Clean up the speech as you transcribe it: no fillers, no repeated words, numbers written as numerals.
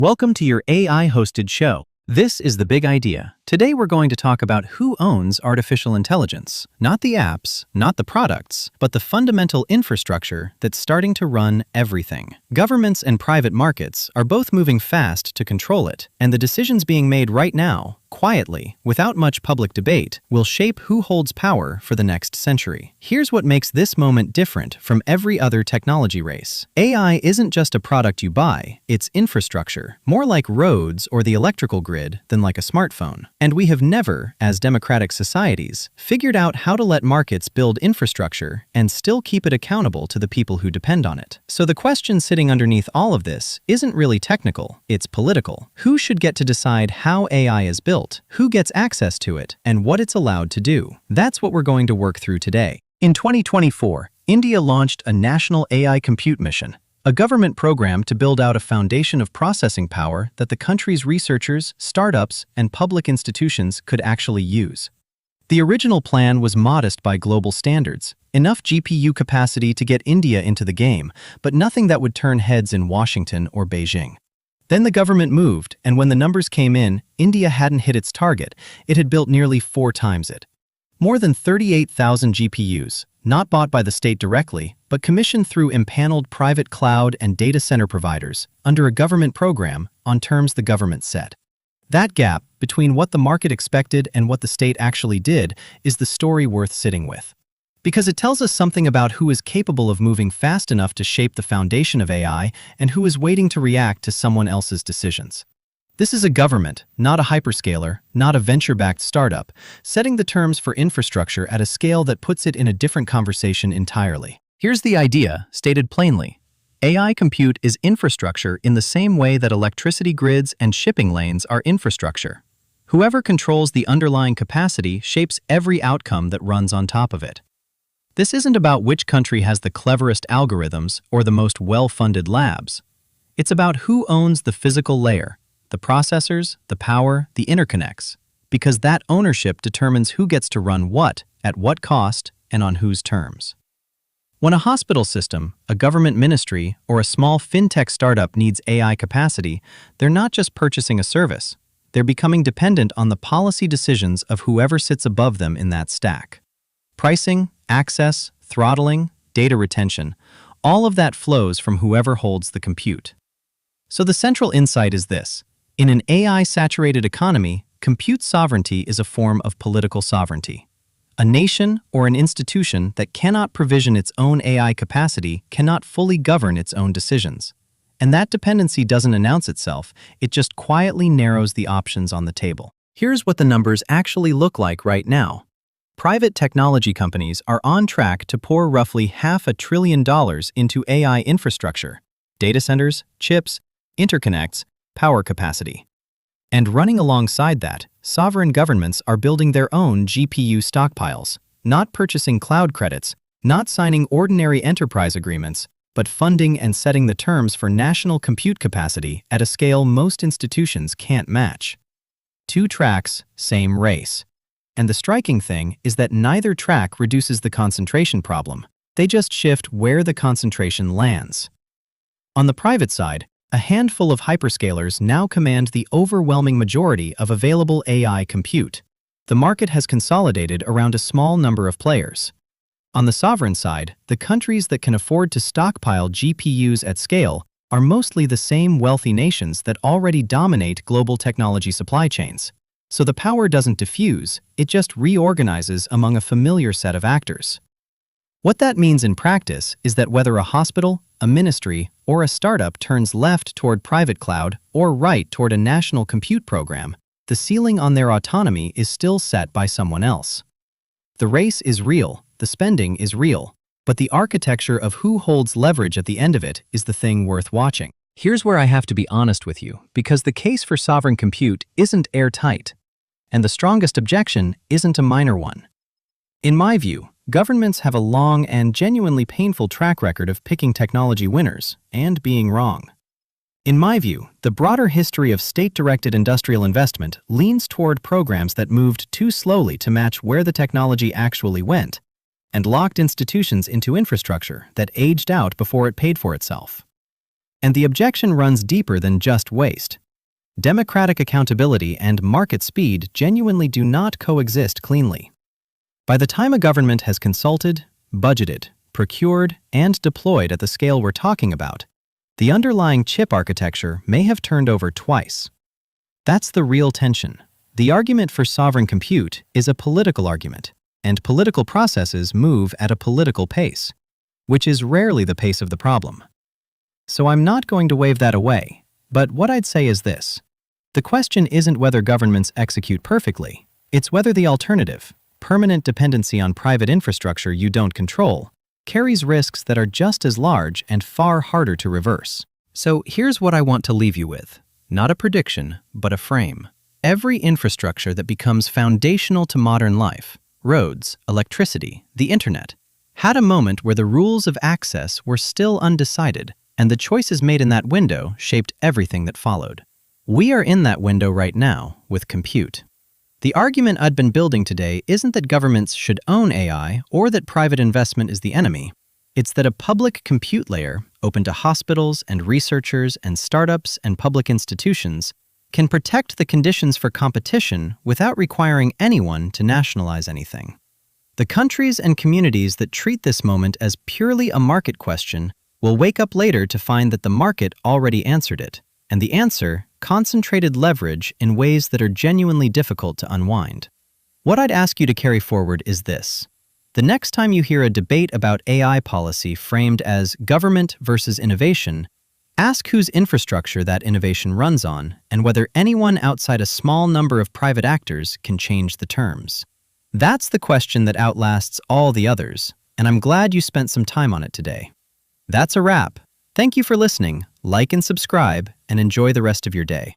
Welcome to your AI-hosted show. This is The Big Idea. Today we're going to talk about who owns artificial intelligence. Not the apps, not the products, but the fundamental infrastructure that's starting to run everything. Governments and private markets are both moving fast to control it, and the decisions being made right now, quietly, without much public debate, will shape who holds power for the next century. Here's what makes this moment different from every other technology race. AI isn't just a product you buy, it's infrastructure, more like roads or the electrical grid than like a smartphone. And we have never, as democratic societies, figured out how to let markets build infrastructure and still keep it accountable to the people who depend on it. So the question sitting underneath all of this isn't really technical, it's political. Who should get to decide how AI is built, who gets access to it, and what it's allowed to do? That's what we're going to work through today. In 2024, India launched a national AI compute mission, a government program to build out a foundation of processing power that the country's researchers, startups, and public institutions could actually use. The original plan was modest by global standards, enough GPU capacity to get India into the game, but nothing that would turn heads in Washington or Beijing. Then the government moved, and when the numbers came in, India hadn't hit its target. It had built nearly 4 times it. More than 38,000 GPUs, not bought by the state directly, but commissioned through empaneled private cloud and data center providers under a government program on terms the government set. That gap between what the market expected and what the state actually did is the story worth sitting with. Because it tells us something about who is capable of moving fast enough to shape the foundation of AI and who is waiting to react to someone else's decisions. This is a government, not a hyperscaler, not a venture-backed startup, setting the terms for infrastructure at a scale that puts it in a different conversation entirely. Here's the idea, stated plainly. AI compute is infrastructure in the same way that electricity grids and shipping lanes are infrastructure. Whoever controls the underlying capacity shapes every outcome that runs on top of it. This isn't about which country has the cleverest algorithms or the most well-funded labs. It's about who owns the physical layer, the processors, the power, the interconnects, because that ownership determines who gets to run what, at what cost, and on whose terms. When a hospital system, a government ministry, or a small fintech startup needs AI capacity, they're not just purchasing a service. They're becoming dependent on the policy decisions of whoever sits above them in that stack. Pricing, access, throttling, data retention, all of that flows from whoever holds the compute. So the central insight is this. In an AI-saturated economy, compute sovereignty is a form of political sovereignty. A nation or an institution that cannot provision its own AI capacity cannot fully govern its own decisions. And that dependency doesn't announce itself, it just quietly narrows the options on the table. Here's what the numbers actually look like right now. Private technology companies are on track to pour roughly $500 billion into AI infrastructure, data centers, chips, interconnects, power capacity. And running alongside that, sovereign governments are building their own GPU stockpiles, not purchasing cloud credits, not signing ordinary enterprise agreements, but funding and setting the terms for national compute capacity at a scale most institutions can't match. 2 tracks, same race. And the striking thing is that neither track reduces the concentration problem. They just shift where the concentration lands. On the private side, a handful of hyperscalers now command the overwhelming majority of available AI compute. The market has consolidated around a small number of players. On the sovereign side, the countries that can afford to stockpile GPUs at scale are mostly the same wealthy nations that already dominate global technology supply chains. So the power doesn't diffuse, it just reorganizes among a familiar set of actors. What that means in practice is that whether a hospital, a ministry, or a startup turns left toward private cloud or right toward a national compute program, the ceiling on their autonomy is still set by someone else. The race is real, the spending is real, but the architecture of who holds leverage at the end of it is the thing worth watching. Here's where I have to be honest with you, because the case for sovereign compute isn't airtight. And the strongest objection isn't a minor one. In my view, governments have a long and genuinely painful track record of picking technology winners and being wrong. In my view, the broader history of state-directed industrial investment leans toward programs that moved too slowly to match where the technology actually went, and locked institutions into infrastructure that aged out before it paid for itself. And the objection runs deeper than just waste. Democratic accountability and market speed genuinely do not coexist cleanly. By the time a government has consulted, budgeted, procured, and deployed at the scale we're talking about, the underlying chip architecture may have turned over twice. That's the real tension. The argument for sovereign compute is a political argument, and political processes move at a political pace, which is rarely the pace of the problem. So I'm not going to wave that away, but what I'd say is this. The question isn't whether governments execute perfectly, it's whether the alternative, permanent dependency on private infrastructure you don't control, carries risks that are just as large and far harder to reverse. So here's what I want to leave you with. Not a prediction, but a frame. Every infrastructure that becomes foundational to modern life, roads, electricity, the internet, had a moment where the rules of access were still undecided, and the choices made in that window shaped everything that followed. We are in that window right now with compute. The argument I'd been building today isn't that governments should own AI or that private investment is the enemy. It's that a public compute layer, open to hospitals and researchers and startups and public institutions, can protect the conditions for competition without requiring anyone to nationalize anything. The countries and communities that treat this moment as purely a market question will wake up later to find that the market already answered it, and the answer, concentrated leverage in ways that are genuinely difficult to unwind. What I'd ask you to carry forward is this. The next time you hear a debate about AI policy framed as government versus innovation, ask whose infrastructure that innovation runs on and whether anyone outside a small number of private actors can change the terms. That's the question that outlasts all the others, and I'm glad you spent some time on it today. That's a wrap. Thank you for listening. Like and subscribe, and enjoy the rest of your day.